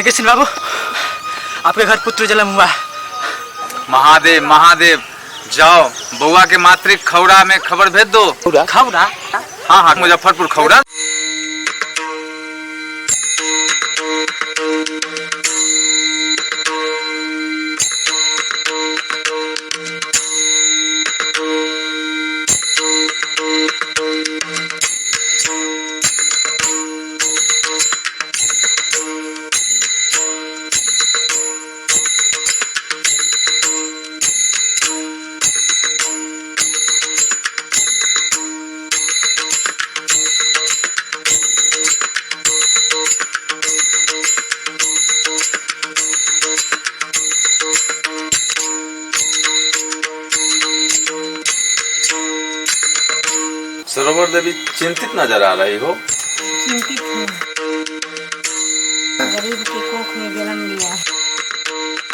हरकिशन बाबू, आपके घर पुत्र जन्म हुआ। महादेव महादेव, जाओ बउआ के मातृक खौरा में खबर भेज दो। खौरा? हाँ हाँ, मुजफ्फरपुर खौरा। सरोवर देवी चिंतित नजर आ रही हो। चिंतित हूँ। गरीब के कोख में जन्म लिया,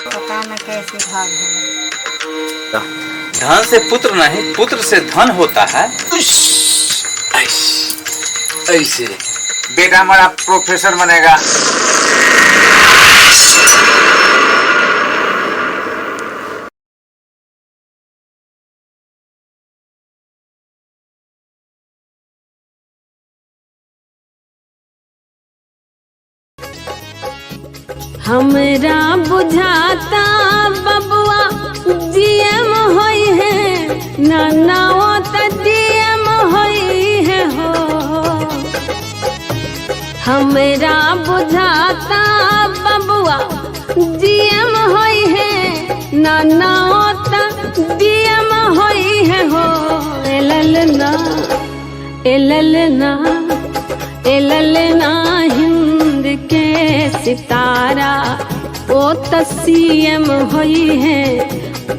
पता न कैसे भाग होगा। धन से पुत्र नहीं, पुत्र से धन होता है। ऐसे बेटा हमारा प्रोफेसर बनेगा। हमरा बुझाता बबुआ जीएम होई है, नानाओ त डीएम होई है हो। हमरा बुझाता बबुआ जीएम होई है, नानाओ त डीएम होई है हो। ए ललना ए ललना ए ललना हिंद के सितारा, ओ तसीएम होई है,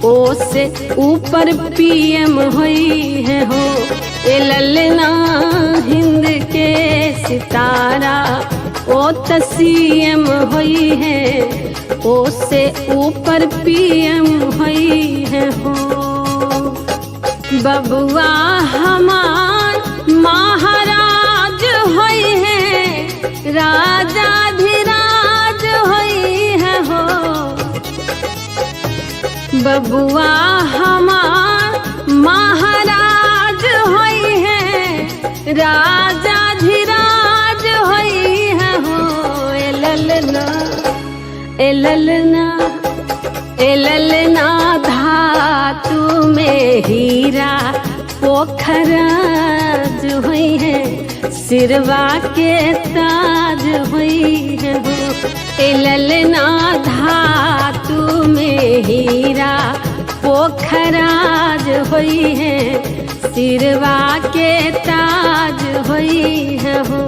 ओ से ऊपर पीएम होई है हो। ए ललना हिंद के सितारा, ओ तसीएम होई है, ओ से ऊपर पीएम होई है हो। बबुआ हमार महाराज होई है, राजाधिराज होई है हो। बबुआ हमार महाराज होई है, राजाधिराज होई है हो। ए ललना ए ललना ए ललना धातु में हीरा पोखराज हुई है, सिरवा के ताज हुई है हो। ए ललना धातु में हीरा पोखराज हुई है, सिरवा के ताज हुई है हो।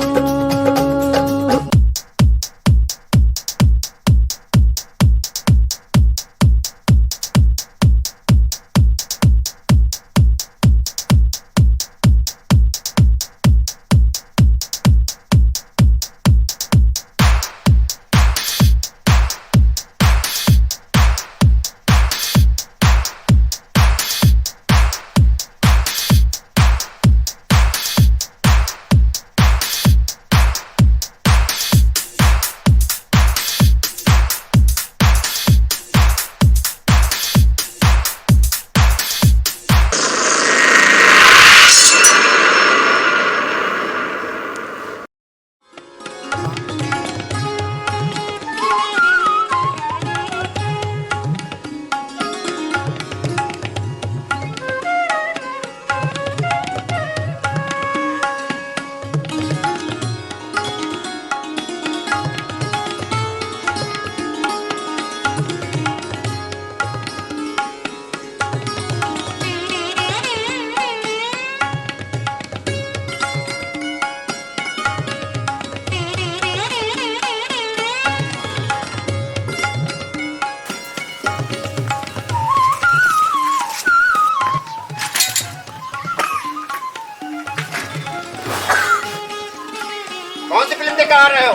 आ रहे हो?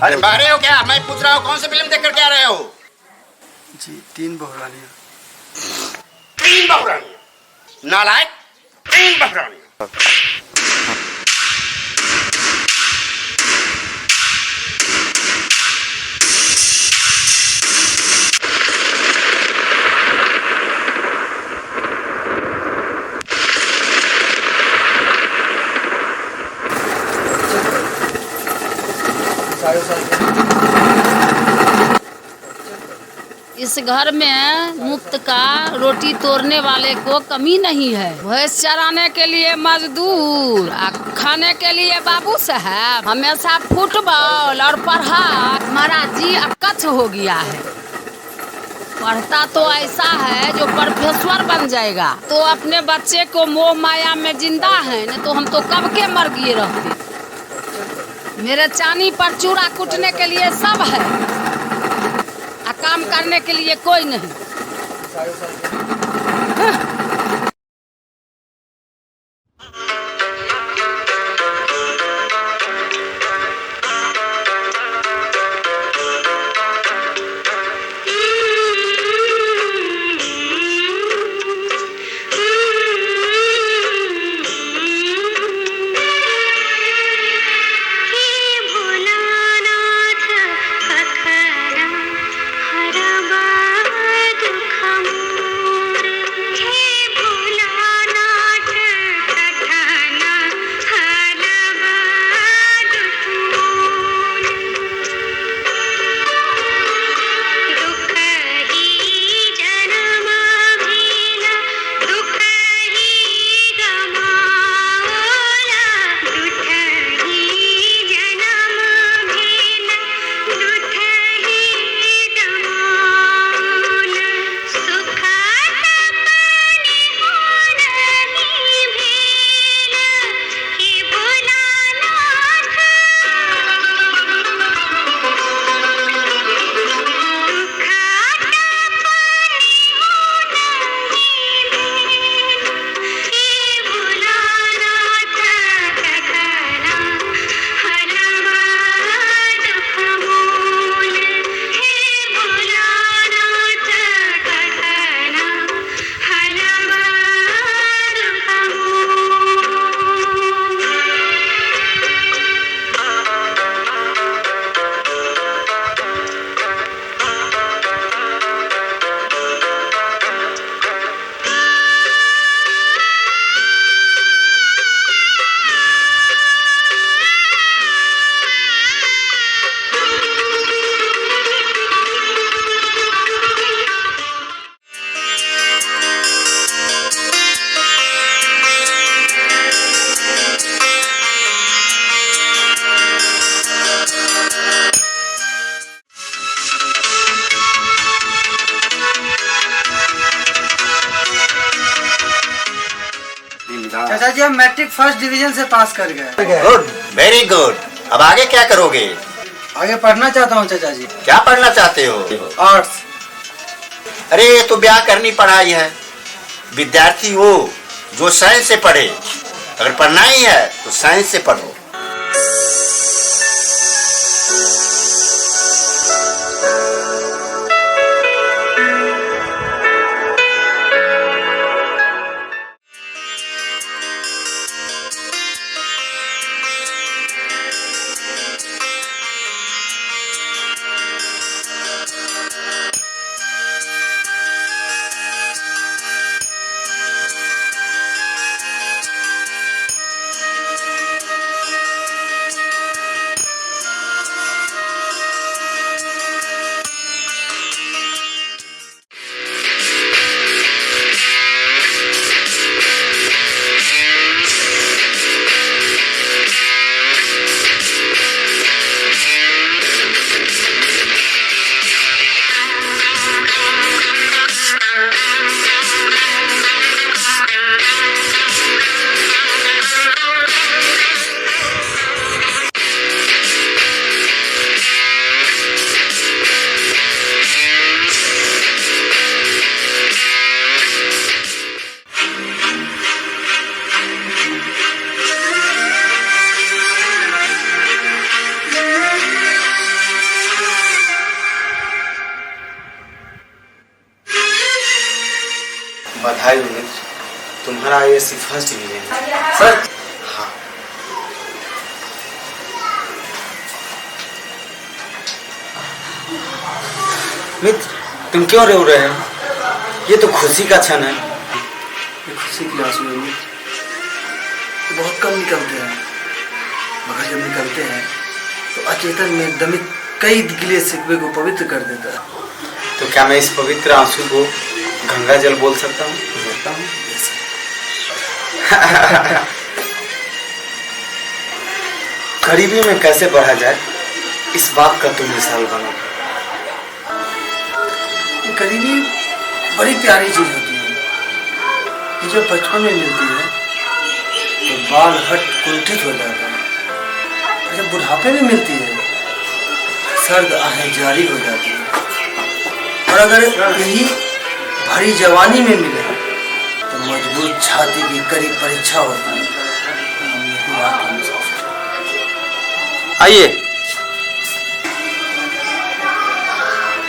अरे बाहर हो क्या? मैं पूछ रहा हूँ कौन सी फिल्म देख कर के आ रहे हो? जी 3 बहुरानियां। 3 बहुरानियां? नालायक, 3 बहुरानियां। इस घर में मुफ्त का रोटी तोड़ने वाले को कमी नहीं है। भैंस चराने के लिए मजदूर, खाने के लिए बाबू साहब। हमेशा फुटबॉल और पढ़ाई, हमारा जी अकच्छ हो गया है। पढ़ता तो ऐसा है जो प्रोफेसर बन जाएगा। तो अपने बच्चे को मोह माया में जिंदा है, नहीं तो हम तो कब के मर गए रहते। मेरे चानी पर चूड़ा कूटने के लिए सब है, काम करने के लिए कोई नहीं। चाचा जी हम मैट्रिक फर्स्ट डिवीजन से पास कर गए। Good, very good. अब आगे क्या करोगे? आगे पढ़ना चाहता हूँ चाचा जी। क्या पढ़ना चाहते हो? आर्ट्स। अरे ये तो ब्याह करनी पढ़ाई है। विद्यार्थी हो जो साइंस से पढ़े। अगर पढ़ना ही है तो साइंस से पढ़ो। बधाई उमेश, तुम्हारा आईएएससी फर्स्ट डिवीजन है। सर हाँ, मित्र तुम क्यों रो रहे हो? ये तो खुशी का क्षण है। ये खुशी की आंसू है मित्र, तो बहुत कम निकलते हैं, मगर जब निकलते हैं तो अचेतन में दमित कई गिले शिकवे को पवित्र कर देता है। तो क्या मैं इस पवित्र आंसू को गंगा जल बोल सकता हूँ? बोलता हूँ गरीबी में कैसे बढ़ा जाए, इस बात का तुम मिसाल बनो। गरीबी बड़ी प्यारी चीज होती है। ये जो बचपन में मिलती है तो बाल हट कुंठित हो जाता है, और जब बुढ़ापे में मिलती है सर्द आहें जारी हो जाती है। और अगर यही भरी जवानी में मिले तो मजबूत छाती की कड़ी परीक्षा होती है। हम यही बात हम सोचते हैं। आइए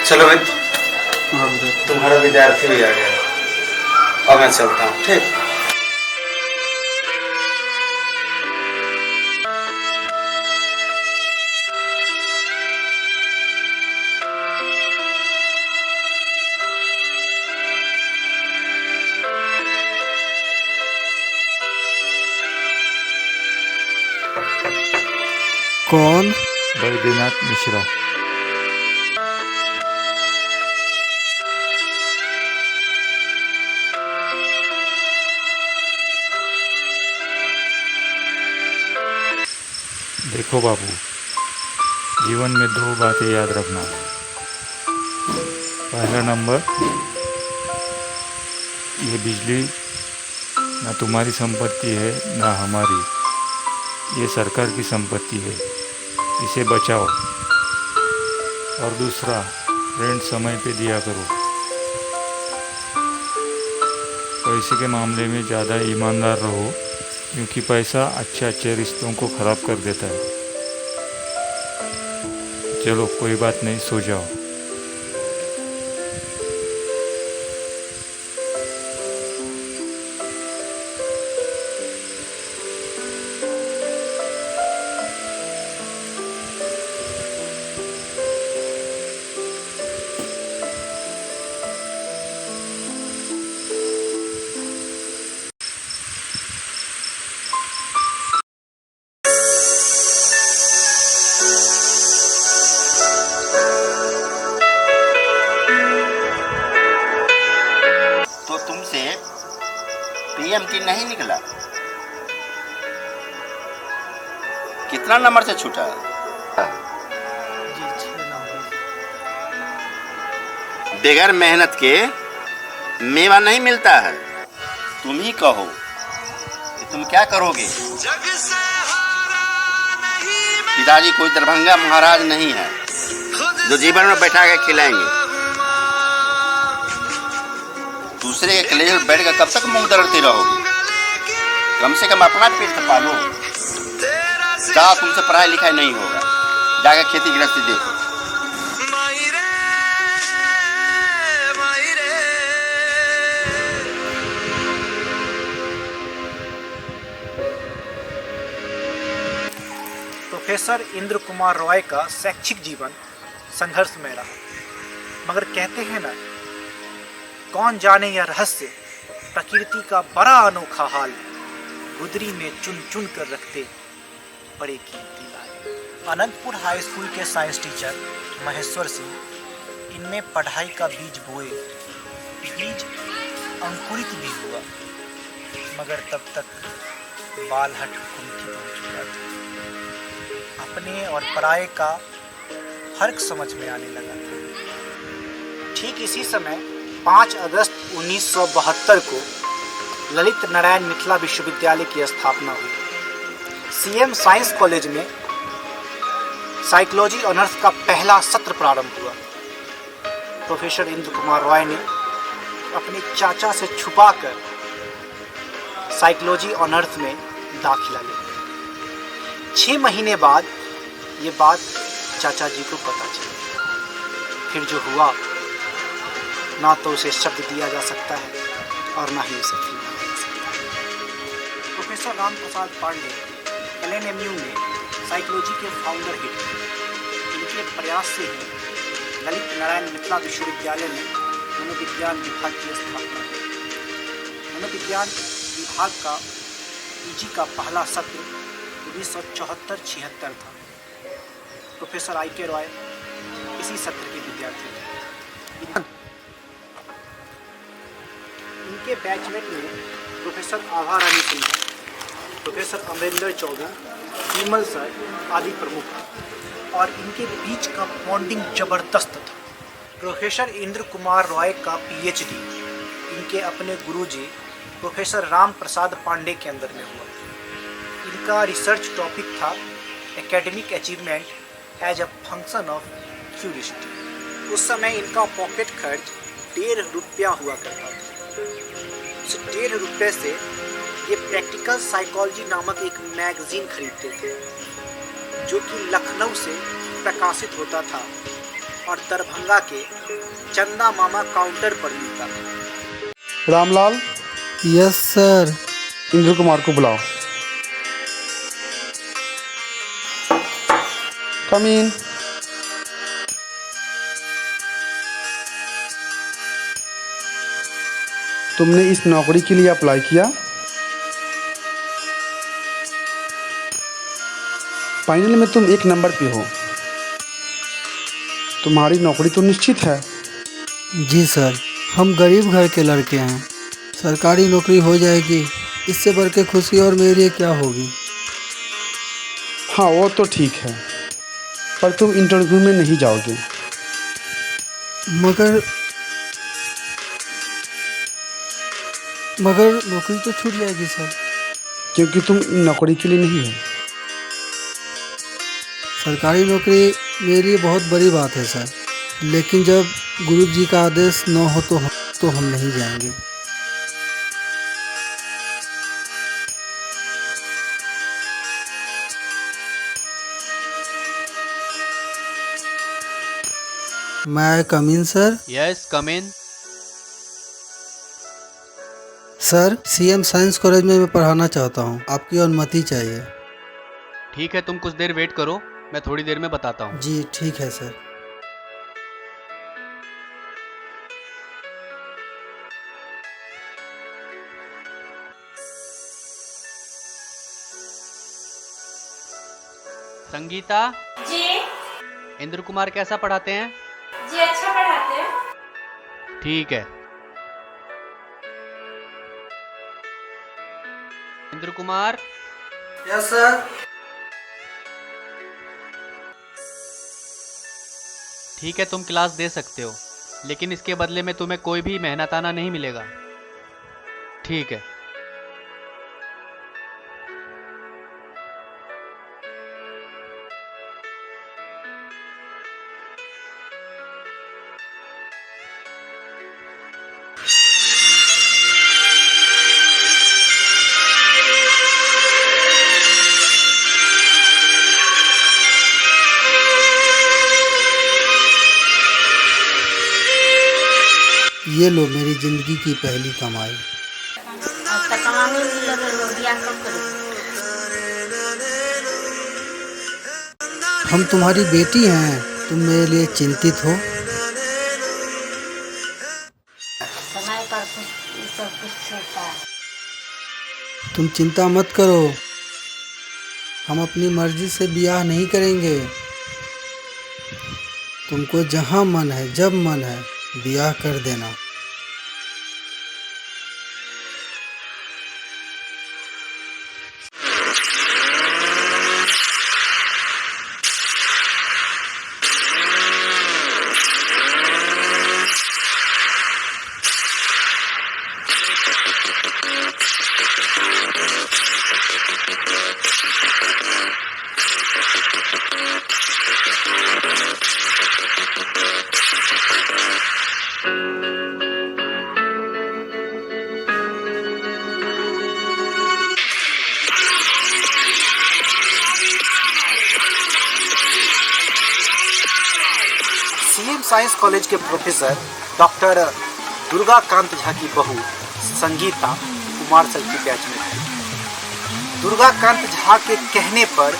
चलो मित्र, तुम्हारा विद्यार्थी भी आ गया। अब मैं चलता हूँ। ठीक। कौन? बैद्यनाथ मिश्रा। देखो बाबू, जीवन में 2 बातें याद रखना। पहला नंबर, ये बिजली ना तुम्हारी संपत्ति है ना हमारी, ये सरकार की संपत्ति है, इसे बचाओ। और दूसरा, रेंट समय पे दिया करो। पैसे के मामले में ज़्यादा ईमानदार रहो, क्योंकि पैसा अच्छे रिश्तों को ख़राब कर देता है। चलो कोई बात नहीं, सो जाओ। पीएमटी नहीं निकला? कितना नंबर से छूटा? बगैर मेहनत के मेवा नहीं मिलता है। तुम ही कहो कि तुम क्या करोगे। पिताजी कोई दरभंगा महाराज नहीं है जो जीवन में बैठा के खिलाएंगे। दूसरे के कलेजे में बैठ कर कब तक मुंह दरड़ती रहोगी? कम से कम अपना पेट तो पालो। जा, तुमसे पढ़ाई लिखाई नहीं होगा, जाकर खेती गृहस्थी देखो। प्रोफेसर इंद्र कुमार रॉय का शैक्षिक जीवन संघर्षमय रहा, मगर कहते हैं ना, कौन जाने यह रहस्य, प्रकृति का बड़ा अनोखा हाल, गुदरी में चुन चुन कर रखते बड़े कीमती लाल। अनंतपुर हाई स्कूल के साइंस टीचर महेश्वर सिंह इनमें पढ़ाई का बीज बोए। बीज अंकुरित भी हुआ, मगर तब तक बालहट कुंठित हो चुका था। अपने और पराये का फर्क समझ में आने लगा था। ठीक इसी समय 5 अगस्त 1972 को ललित नारायण मिथिला विश्वविद्यालय की स्थापना हुई। सीएम साइंस कॉलेज में साइकोलॉजी ऑनर्स का पहला सत्र प्रारंभ हुआ। प्रोफेसर इंद्र कुमार रॉय ने अपने चाचा से छुपाकर साइकोलॉजी ऑनर्स में दाखिला लिया। 6 महीने बाद ये बात चाचा जी को पता चली। फिर जो हुआ, ना तो उसे शब्द दिया जा सकता है और ना ही उसे फिल्माया जा सकता है। प्रोफेसर राम प्रसाद पांडे LNMU में साइकोलॉजी के फाउंडर ही थे। इनके प्रयास से ही ललित नारायण मिथिला विश्वविद्यालय में मनोविज्ञान विभाग की स्थापना हुई। मनोविज्ञान विभाग का PG का पहला सत्र 1974-76 था। प्रोफेसर IK रॉय इसी सत्र के विद्यार्थी थे। इनके बैचमेट में प्रोफेसर आभा रानी सिंह, प्रोफेसर अमरिंदर चौधरी, विमल सर आदि प्रमुख हैं और इनके बीच का बॉन्डिंग जबरदस्त था। प्रोफेसर इंद्र कुमार रॉय का पीएचडी इनके अपने गुरुजी प्रोफेसर राम प्रसाद पांडे के अंदर में हुआ। इनका रिसर्च टॉपिक था academic achievement as a function of curiosity. उस समय इनका पॉकेट खर्च 1.5 रुपया हुआ करता था। उस 1.5 रुपये से ये प्रैक्टिकल साइकोलॉजी नामक एक मैगजीन खरीदते थे जो कि लखनऊ से प्रकाशित होता था और दरभंगा के चंदा मामा काउंटर पर मिलता था। Ramlal, yes sir. इंद्र कुमार को बुलाओ। कम इन। तुमने इस नौकरी के लिए अप्लाई किया? फाइनल में तुम 1 नंबर पे हो। तुम्हारी नौकरी तो निश्चित है। जी सर, हम गरीब घर के लड़के हैं। सरकारी नौकरी हो जाएगी, इससे बढ़ के खुशी और मेरी क्या होगी। हाँ वो तो ठीक है, पर तुम इंटरव्यू में नहीं जाओगे। मगर नौकरी तो छूट जाएगी सर। क्योंकि तुम नौकरी के लिए नहीं हो। सरकारी नौकरी मेरे लिए बहुत बड़ी बात है सर, लेकिन जब गुरु जी का आदेश न हो तो हम नहीं जाएंगे। मैं कम इन सर? यस कम इन। सर, सीएम साइंस कॉलेज में मैं पढ़ाना चाहता हूँ, आपकी अनुमति चाहिए। ठीक है, तुम कुछ देर वेट करो, मैं थोड़ी देर में बताता हूँ। जी ठीक है सर। संगीता जी इंद्र कुमार कैसा पढ़ाते हैं? जी अच्छा पढ़ाते हैं। ठीक है। इंद्र कुमार। Yes sir. ठीक है, तुम क्लास दे सकते हो, लेकिन इसके बदले में तुम्हें कोई भी मेहनताना नहीं मिलेगा। ठीक है। ये लो मेरी जिंदगी की पहली कमाई। कमाने में लगे हो, बियाह कब करोगे? हम तुम्हारी बेटी हैं, तुम मेरे लिए चिंतित हो। समय पर सब कुछ होता है। तुम चिंता मत करो, हम अपनी मर्जी से ब्याह नहीं करेंगे। तुमको जहाँ मन है, जब मन है, ब्याह कर देना। सीएम साइंस कॉलेज के प्रोफेसर डॉक्टर दुर्गाकांत झा की बहू संगीता कुमार सर की बैचमेट थी। दुर्गाकांत झा के कहने पर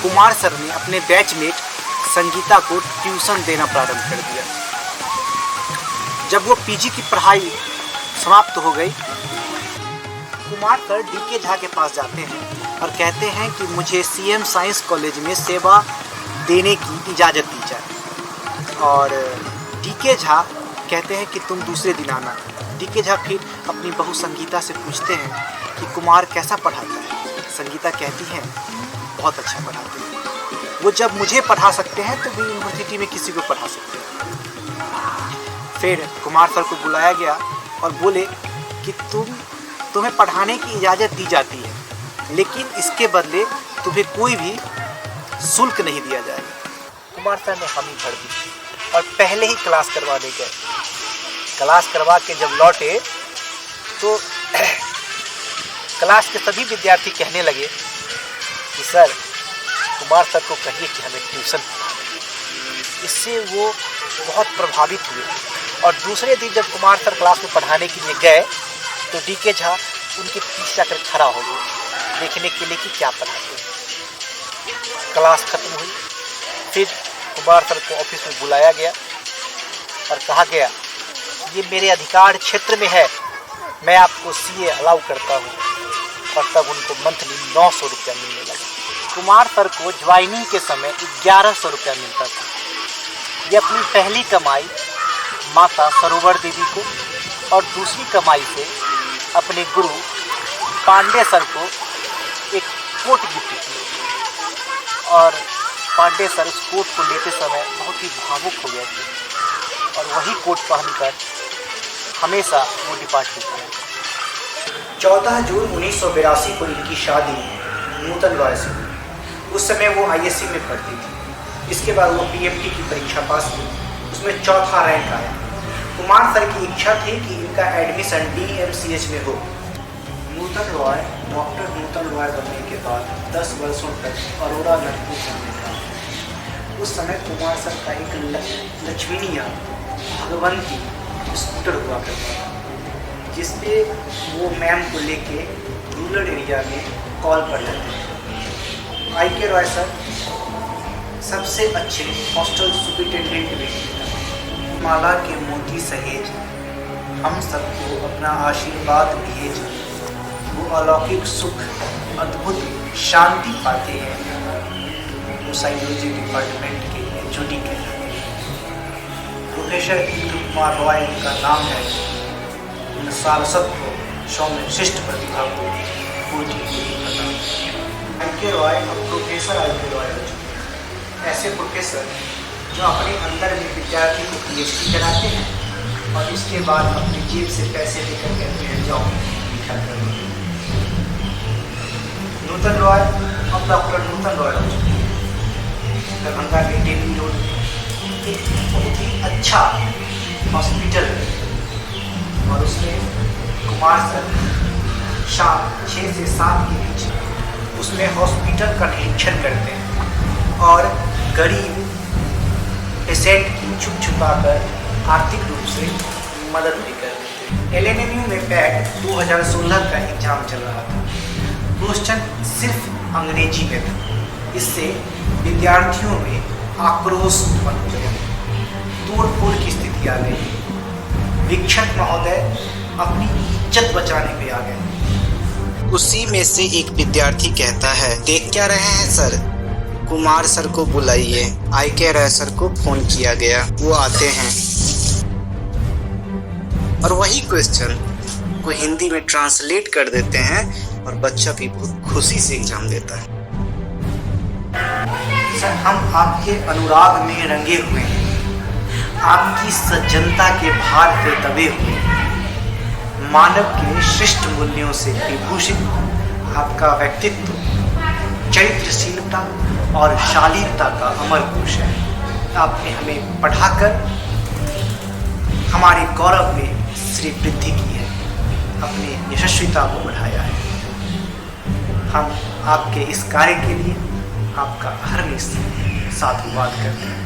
कुमार सर ने अपने बैचमेट संगीता को ट्यूशन देना प्रारंभ कर दिया। जब वो पीजी की पढ़ाई समाप्त हो गई, कुमार सर डीके झा के पास जाते हैं और कहते हैं कि मुझे सीएम साइंस कॉलेज में सेवा देने की इजाज़त दी जाए। और डीके झा कहते हैं कि तुम दूसरे दिन आना। डीके झा फिर अपनी बहू संगीता से पूछते हैं कि कुमार कैसा पढ़ाता है। संगीता कहती है बहुत अच्छा पढ़ाते हैं, वो जब मुझे पढ़ा सकते हैं तो भी यूनिवर्सिटी में किसी को पढ़ा सकते हैं। फिर कुमार सर को बुलाया गया और बोले कि तुम्हें पढ़ाने की इजाज़त दी जाती है, लेकिन इसके बदले तुम्हें कोई भी शुल्क नहीं दिया जाएगा। कुमार सर ने हामी भर दी और पहले ही क्लास करवाने गए। क्लास करवा के जब लौटे तो क्लास के सभी विद्यार्थी कहने लगे कि सर कुमार सर को कहिए कि हमें ट्यूशन पढ़ाएं। इससे वो बहुत प्रभावित हुए और दूसरे दिन जब कुमार सर क्लास में पढ़ाने के लिए गए तो डीके झा उनके पीछे जाकर खड़ा हो गए देखने के लिए कि क्या पढ़ाते हैं। क्लास खत्म हुई, फिर कुमार सर को ऑफिस में बुलाया गया और कहा गया ये मेरे अधिकार क्षेत्र में है, मैं आपको सीए अलाउ करता हूँ। और तब उनको मंथली 900 रुपया मिलने लगा। कुमार सर को ज्वाइनिंग के समय 1100 रुपया मिलता था। ये अपनी पहली कमाई माता सरोवर देवी को और दूसरी कमाई से अपने गुरु पांडे सर को एक कोट गिफ्ट की और पांडे सर उस कोट को लेते समय बहुत ही भावुक हो गए थे और वही कोट पहनकर हमेशा वो डिपार्टमेंट में। 14 जून 1982 को इनकी शादी नूतन रॉय से हुई। उस समय वो आईएससी में पढ़ती थी। इसके बाद वो पीएमटी की परीक्षा पास की, उसमें चौथा रैंक आया। कुमार सर की इच्छा थी कि इनका एडमिशन डीएमसीएच में हो। नूतन रॉय डॉक्टर नूतन रॉय बनने के बाद 10 वर्षों तक अरोड़ा नटपुर में था। उस समय कुमार सर का एक लक्ष्मीनिया भगवंती स्कूटर हुआ करता था, जिसपे वो मैम को लेके रूरल एरिया में कॉल पर जाते हैं। आईके रॉय सर सबसे अच्छे हॉस्टल सुपरिटेंडेंट भी थे। माला के मोती सहेज हम सबको अपना आशीर्वाद भेज, वो अलौकिक सुख अद्भुत शांति पाते हैं। वो साइकोलॉजी डिपार्टमेंट के एचओडी कहलाते हैं। प्रोफेसर इंद्र कुमार रॉय का नाम है। उन सारसत्व सौम्य शिष्ट प्रतिभा को पूरी पता। आईके रॉय अब प्रोफेसर आईके रॉय हो चुके हैं। ऐसे प्रोफेसर जो अपने अंदर में विद्यार्थी को पीएचडी कराते हैं और इसके बाद अपनी जेब से पैसे लेकर कहते हैं जाओ लिखा करो। नूतन रॉय अब डॉक्टर नूतन रॉय हो चुके हैं। दरभंगा के डेली रोड में एक बहुत ही अच्छा हॉस्पिटल है और उसमें कुमार सर शाम 6 से 7 के बीच उसमें हॉस्पिटल का निरीक्षण करते हैं और गरीब पेशेंट की छुप छुपा कर आर्थिक रूप से मदद भी कर देते हैं। एलएनएमयू में पैट 2016 का एग्जाम चल रहा था। क्वेश्चन सिर्फ अंग्रेजी में था। इससे विद्यार्थियों में आक्रोश उत्पन्न हो गया, तोड़ फोड़ की स्थिति आ गई। विक्षक महोदय अपनी इज्जत बचाने पे आ गए। उसी में से एक विद्यार्थी कहता है देख क्या रहे हैं सर, कुमार सर को बुलाइए। आईके रॉय सर को फोन किया गया, वो आते हैं और वही क्वेश्चन को हिंदी में ट्रांसलेट कर देते हैं और बच्चा भी बहुत खुशी से एग्जाम देता है। सर हम आपके अनुराग में रंगे हुए हैं, आपकी सज्जनता के भार पे दबे हुए हैं, मानव के श्रेष्ठ मूल्यों से विभूषित आपका व्यक्तित्व चरित्रशीलता और शालीनता का अमर कोश है। आपने हमें पढ़ाकर हमारे गौरव में श्री वृद्धि की है, अपनी यशस्विता को बढ़ाया है। हम आपके इस कार्य के लिए आपका अहर्निश साधुवाद करते हैं।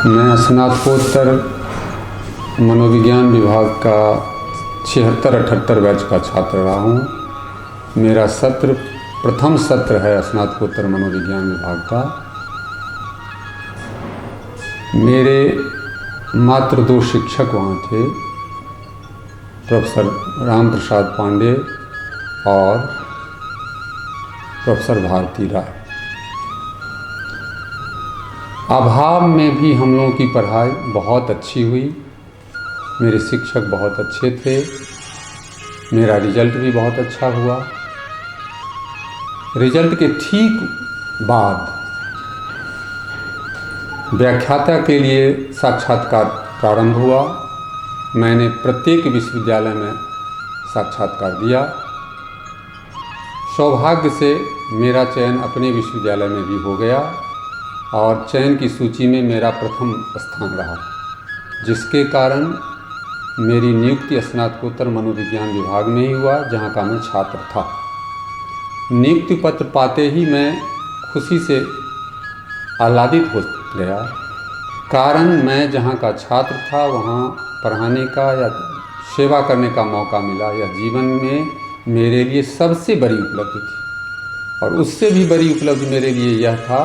मैं स्नातकोत्तर मनोविज्ञान विभाग का 76-78 बैच का छात्र रहा हूँ। मेरा प्रथम सत्र है स्नातकोत्तर मनोविज्ञान विभाग का। मेरे मात्र 2 शिक्षक वहाँ थे, प्रोफेसर राम प्रसाद पांडे और प्रोफेसर भारती राय। अभाव में भी हम लोगों की पढ़ाई बहुत अच्छी हुई। मेरे शिक्षक बहुत अच्छे थे, मेरा रिजल्ट भी बहुत अच्छा हुआ। रिजल्ट के ठीक बाद व्याख्याता के लिए साक्षात्कार प्रारंभ हुआ। मैंने प्रत्येक विश्वविद्यालय में साक्षात्कार दिया। सौभाग्य से मेरा चयन अपने विश्वविद्यालय में भी हो गया और चयन की सूची में मेरा प्रथम स्थान रहा, जिसके कारण मेरी नियुक्ति स्नातकोत्तर मनोविज्ञान विभाग में ही हुआ, जहां का मैं छात्र था। नियुक्ति पत्र पाते ही मैं खुशी से आह्लादित हो गया, कारण मैं जहां का छात्र था वहां पढ़ाने का या सेवा करने का मौका मिला। यह जीवन में मेरे लिए सबसे बड़ी उपलब्धि थी। और उससे भी बड़ी उपलब्धि मेरे लिए यह था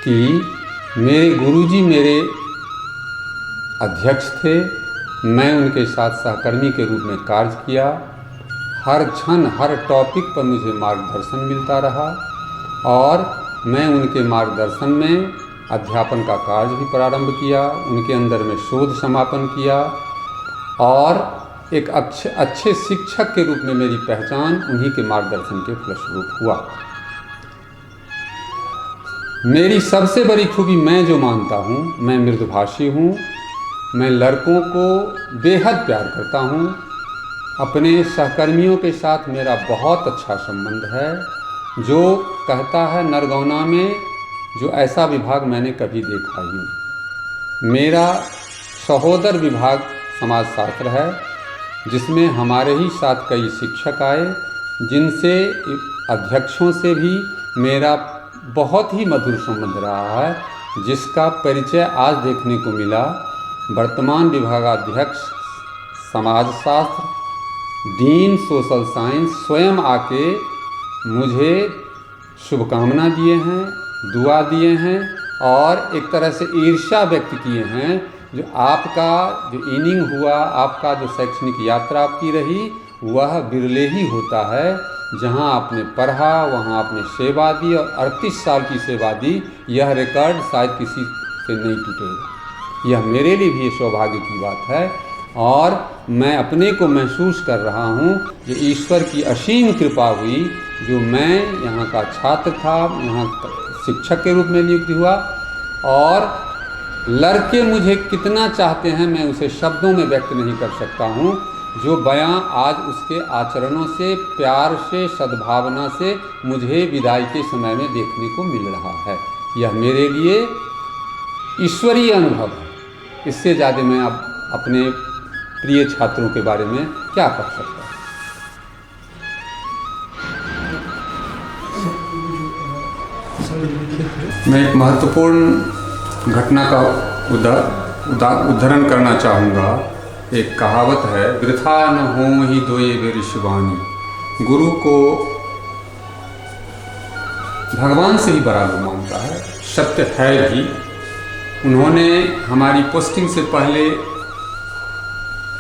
कि मेरे गुरुजी मेरे अध्यक्ष थे। मैं उनके साथ सहकर्मी के रूप में कार्य किया। हर क्षण हर टॉपिक पर मुझे मार्गदर्शन मिलता रहा और मैं उनके मार्गदर्शन में अध्यापन का कार्य भी प्रारंभ किया। उनके अंदर में शोध समापन किया और एक अच्छे शिक्षक के रूप में मेरी पहचान उन्हीं के मार्गदर्शन के फलस्वरूप हुआ। मेरी सबसे बड़ी खूबी मैं जो मानता हूँ, मैं मृदुभाषी हूँ। मैं लड़कों को बेहद प्यार करता हूँ। अपने सहकर्मियों के साथ मेरा बहुत अच्छा संबंध है। जो कहता है नरगौना में जो ऐसा विभाग मैंने कभी देखा ही नहीं। मेरा सहोदर विभाग समाजशास्त्र है, जिसमें हमारे ही साथ कई शिक्षक आए, जिनसे अध्यक्षों से भी मेरा बहुत ही मधुर संबंध रहा है, जिसका परिचय आज देखने को मिला। वर्तमान विभागाध्यक्ष समाजशास्त्र, डीन सोशल साइंस स्वयं आके मुझे शुभकामना दिए हैं, दुआ दिए हैं और एक तरह से ईर्ष्या व्यक्त किए हैं। जो आपका जो इनिंग हुआ, आपका जो शैक्षणिक यात्रा आपकी रही, वह बिरले ही होता है। जहां आपने पढ़ा वहां आपने सेवा दी और 38 साल की सेवा दी। यह रिकॉर्ड शायद किसी से नहीं टूटेगा। यह मेरे लिए भी सौभाग्य की बात है और मैं अपने को महसूस कर रहा हूं कि ईश्वर की असीम कृपा हुई। जो मैं यहाँ का छात्र था, यहाँ शिक्षक के रूप में नियुक्त हुआ और लड़के मुझे कितना चाहते हैं मैं उसे शब्दों में व्यक्त नहीं कर सकता हूँ। जो बयां आज उसके आचरणों से, प्यार से, सद्भावना से मुझे विदाई के समय में देखने को मिल रहा है, यह मेरे लिए ईश्वरीय अनुभव है। इससे ज़्यादा मैं अब अपने प्रिय छात्रों के बारे में क्या कर सकता हूँ। मैं एक महत्वपूर्ण घटना का उदाहरण करना चाहूँगा। एक कहावत है, वृथा न हो ही दोए बेरिशवानी। गुरु को भगवान से ही बड़ा लोग मानता है, सत्य है भी। उन्होंने हमारी पोस्टिंग से पहले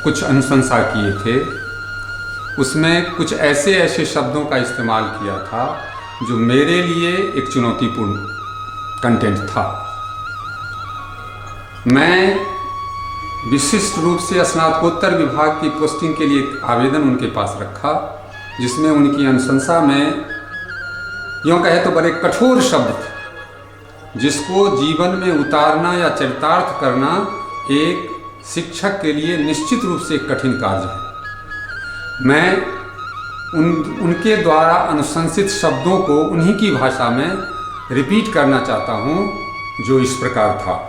कुछ अनुशंसा किए थे, उसमें कुछ ऐसे शब्दों का इस्तेमाल किया था जो मेरे लिए एक चुनौतीपूर्ण कंटेंट था। मैं विशिष्ट रूप से स्नातकोत्तर विभाग की पोस्टिंग के लिए एक आवेदन उनके पास रखा, जिसमें उनकी अनुशंसा में यूँ कहे तो बड़े कठोर शब्द थे, जिसको जीवन में उतारना या चरितार्थ करना एक शिक्षक के लिए निश्चित रूप से एक कठिन कार्य है। मैं उनके द्वारा अनुशंसित शब्दों को उन्हीं की भाषा में रिपीट करना चाहता हूँ, जो इस प्रकार था।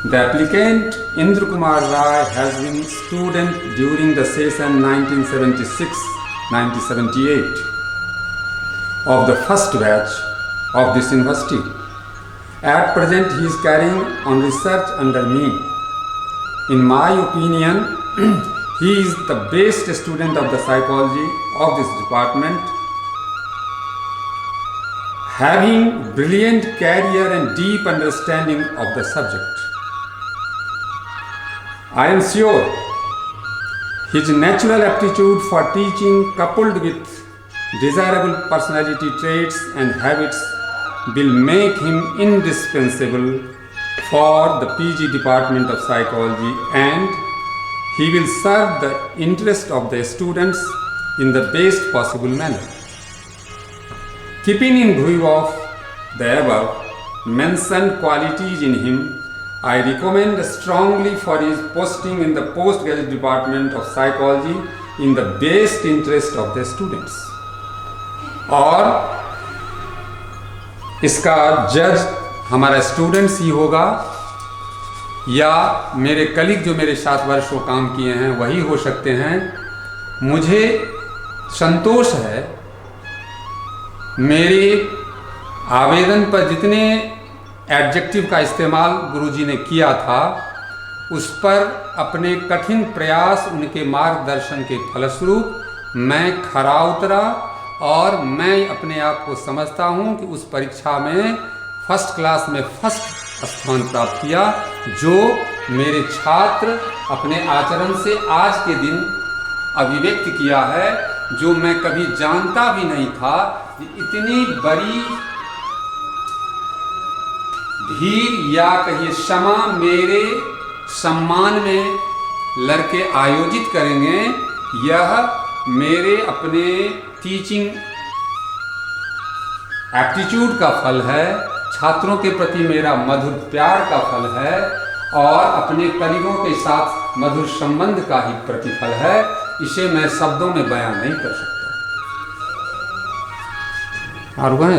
The applicant Indra Kumar Rai has been student during the session 1976-1978 of the first batch of this university At present, he is carrying on research under me. In my opinion, he is the best student of the psychology of this department, having brilliant career and deep understanding of the subject. I am sure his natural aptitude for teaching, coupled with desirable personality traits and habits, will make him indispensable for the PG department of psychology, and he will serve the interest of the students in the best possible manner. Keeping in view of the above mentioned qualities in him, I recommend strongly for his posting in the postgraduate department of psychology in the best interest of the students. और इसका जज हमारा students ही होगा या मेरे colleague जो मेरे साथ वर्षों काम किए हैं वही हो सकते हैं। मुझे संतोष है मेरे आवेदन पर जितने एडजेक्टिव का इस्तेमाल गुरुजी ने किया था उस पर अपने कठिन प्रयास उनके मार्गदर्शन के फलस्वरूप मैं खरा उतरा और मैं अपने आप को समझता हूं कि उस परीक्षा में फर्स्ट क्लास में फर्स्ट स्थान प्राप्त किया, जो मेरे छात्र अपने आचरण से आज के दिन अभिव्यक्त किया है, जो मैं कभी जानता भी नहीं था कि इतनी बड़ी भीड़ या कहिए क्षमा मेरे सम्मान में लड़के आयोजित करेंगे। यह मेरे अपने टीचिंग एप्टीट्यूड का फल है, छात्रों के प्रति मेरा मधुर प्यार का फल है और अपने कलीगों के साथ मधुर संबंध का ही प्रतिफल है। इसे मैं शब्दों में बयां नहीं कर सकता। और वह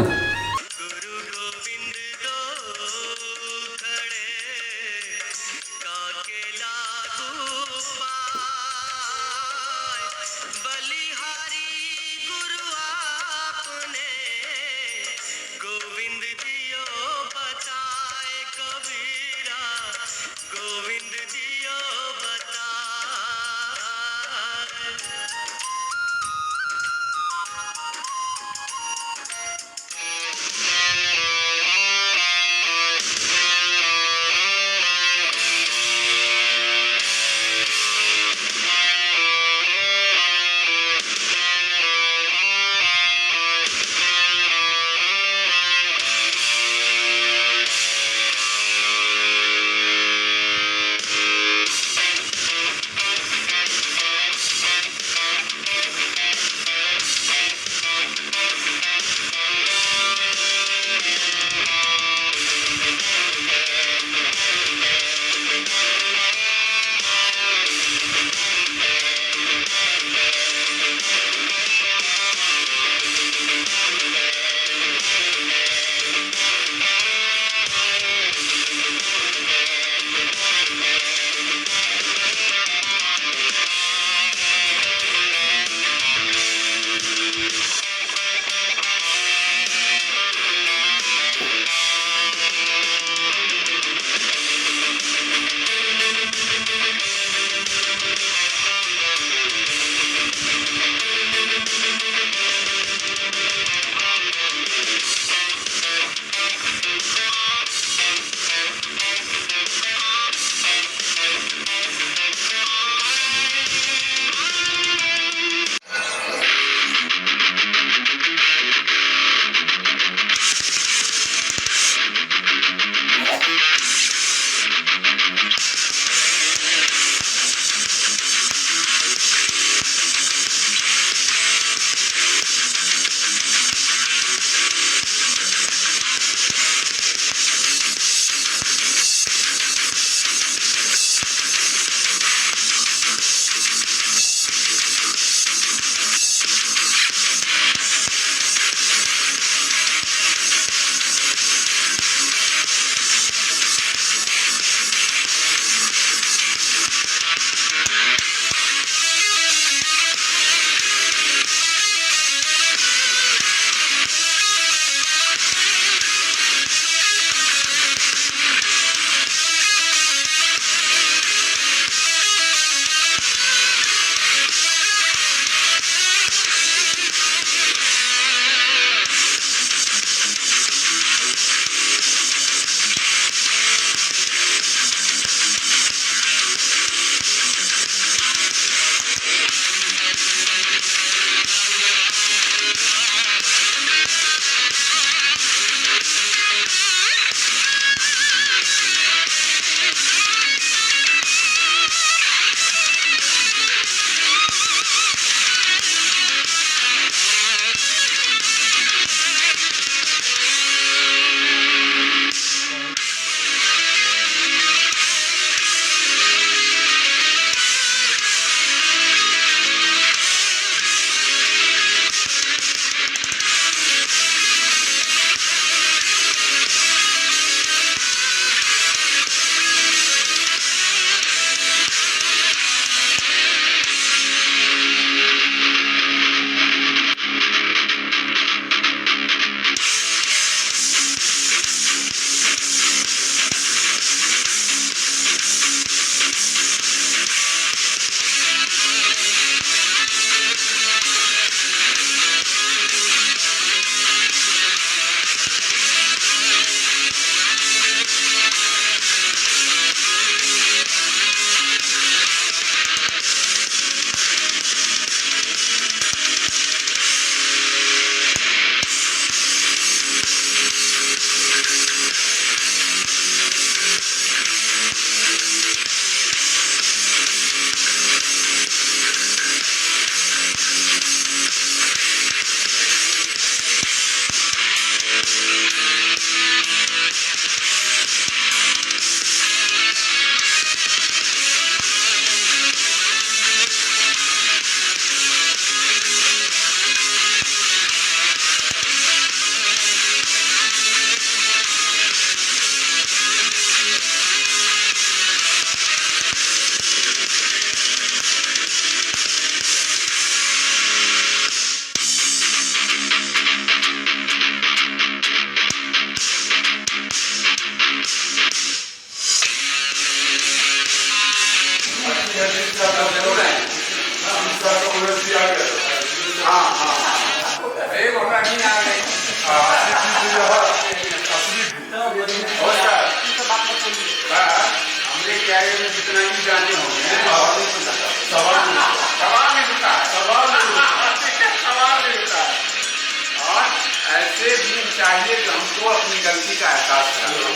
उनको अपनी गलती का एहसास कराओ।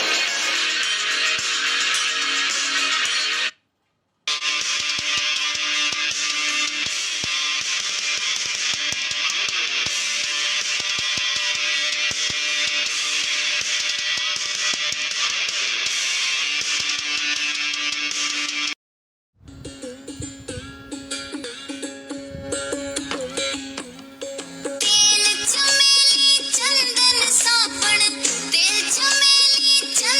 चंदन साबण तेल चमेली चंदन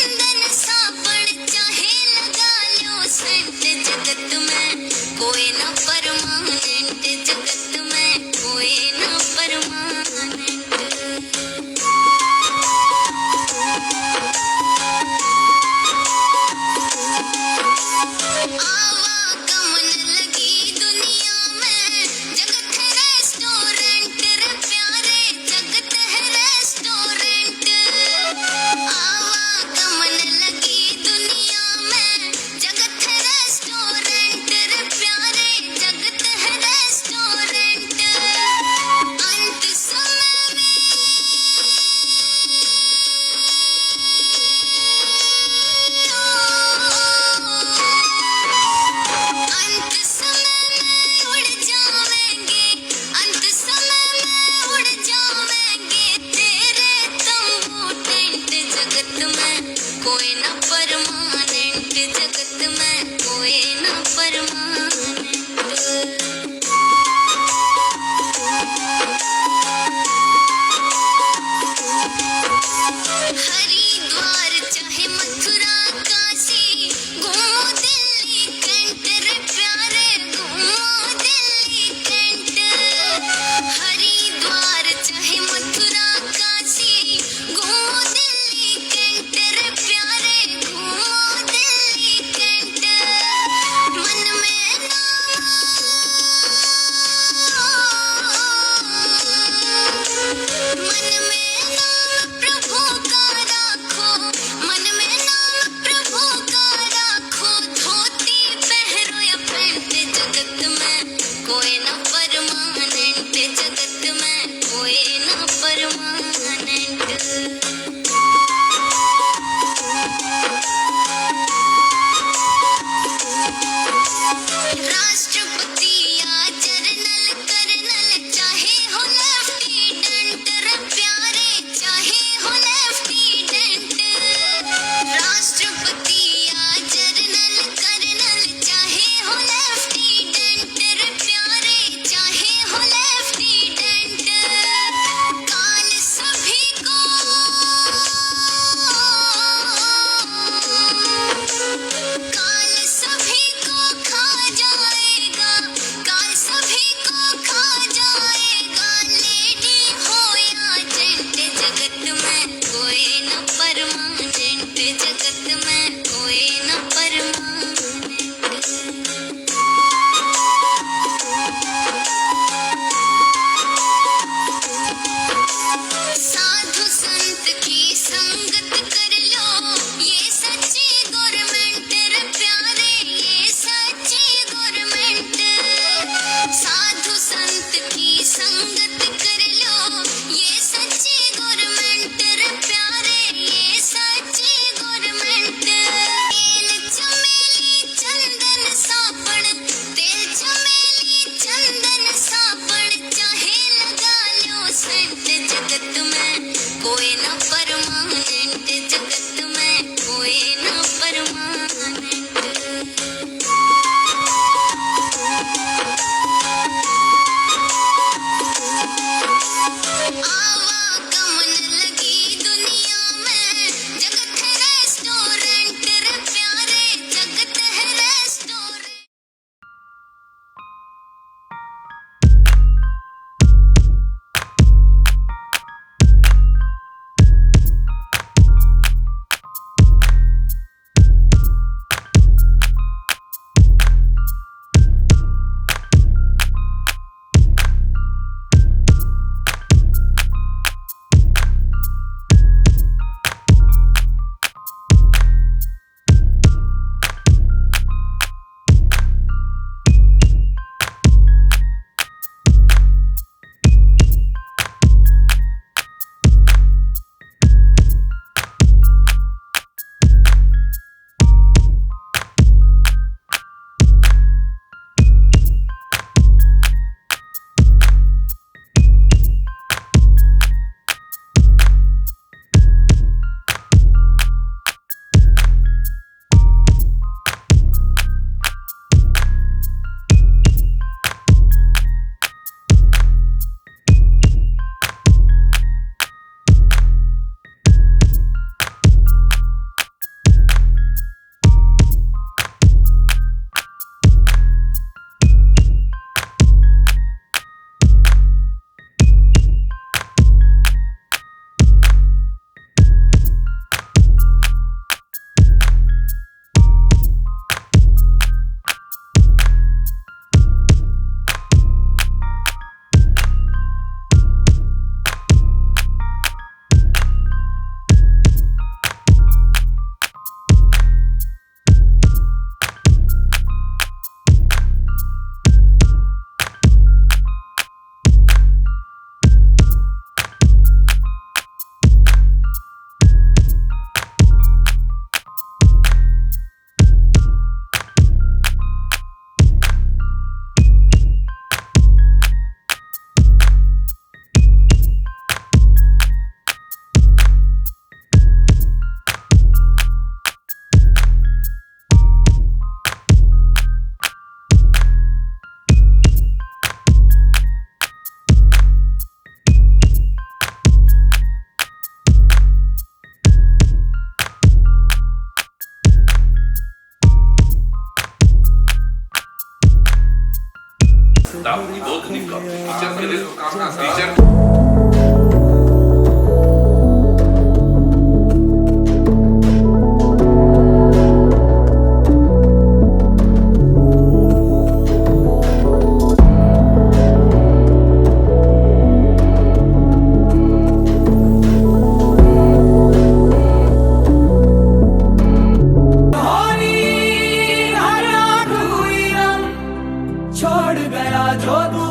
छोड़ गया जो तू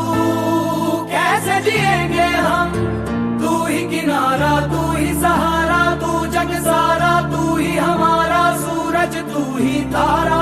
कैसे जिएंगे हम, तू ही किनारा तू ही सहारा, तू जग सारा तू ही हमारा सूरज तू ही तारा।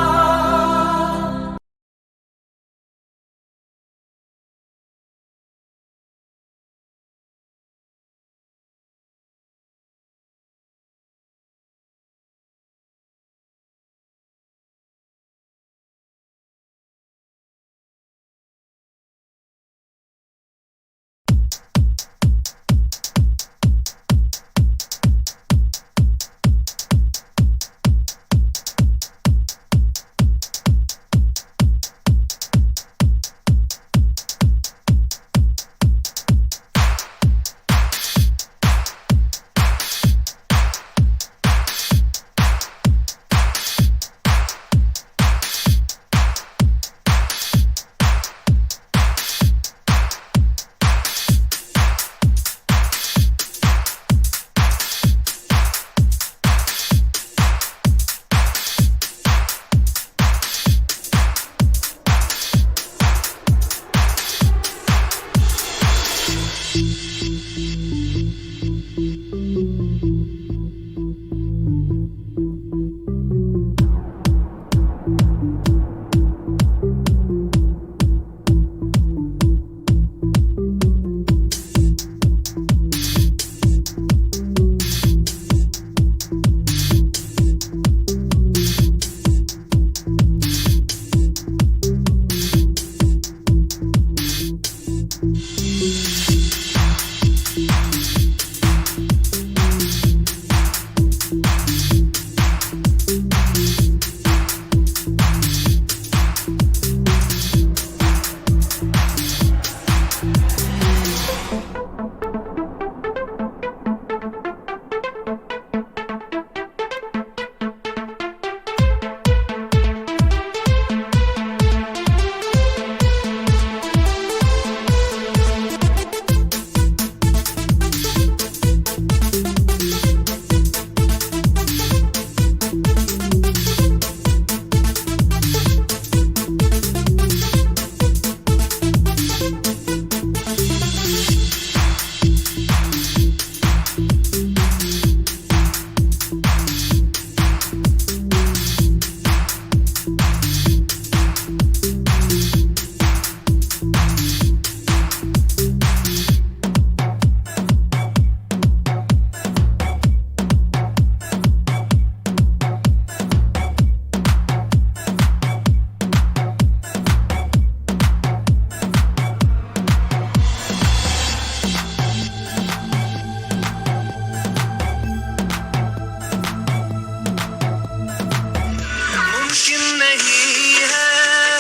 मुमकिन नहीं है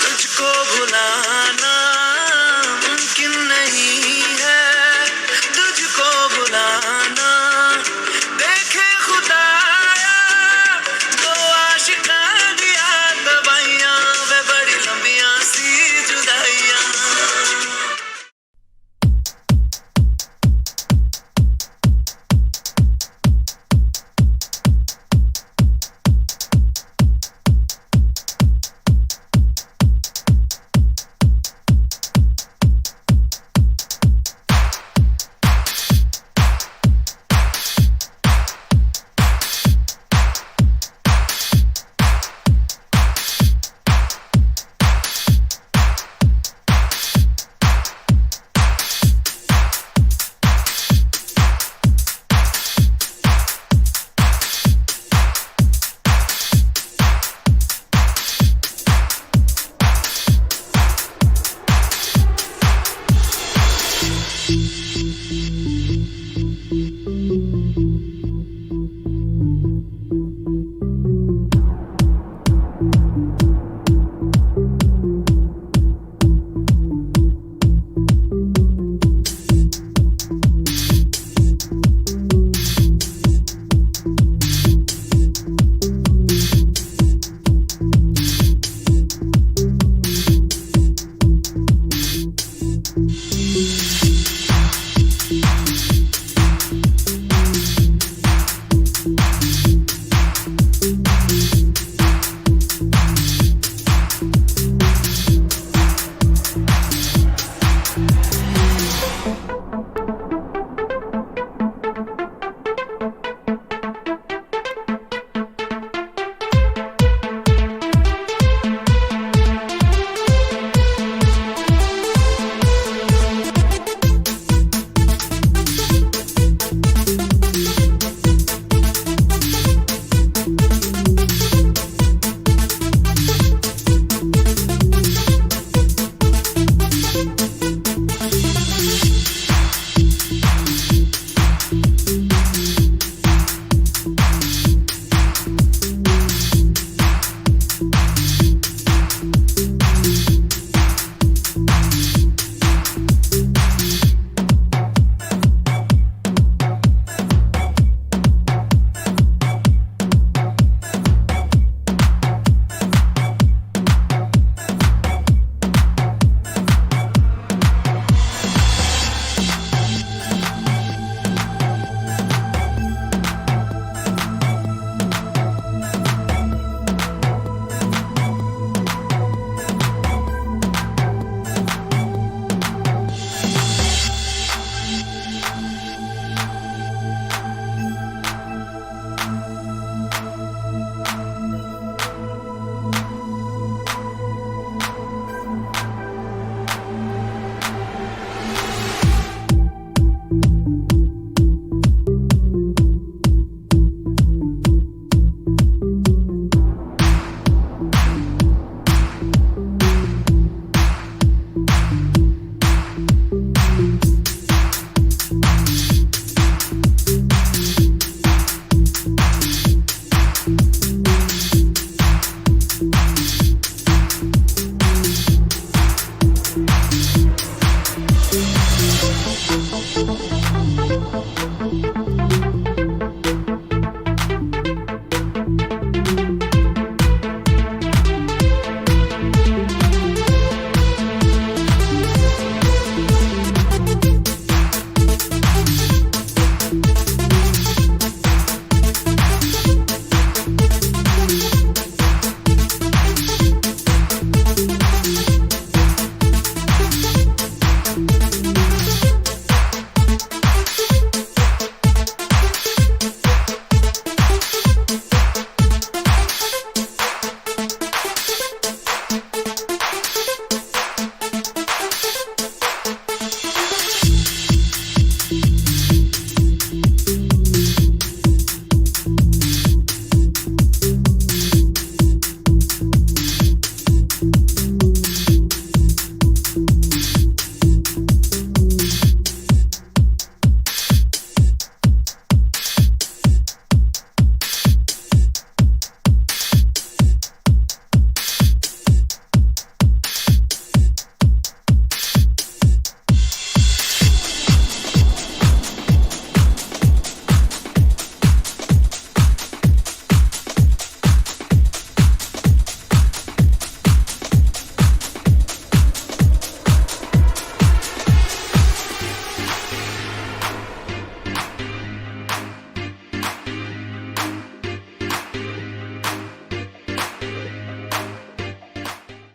तुझको भुलाना।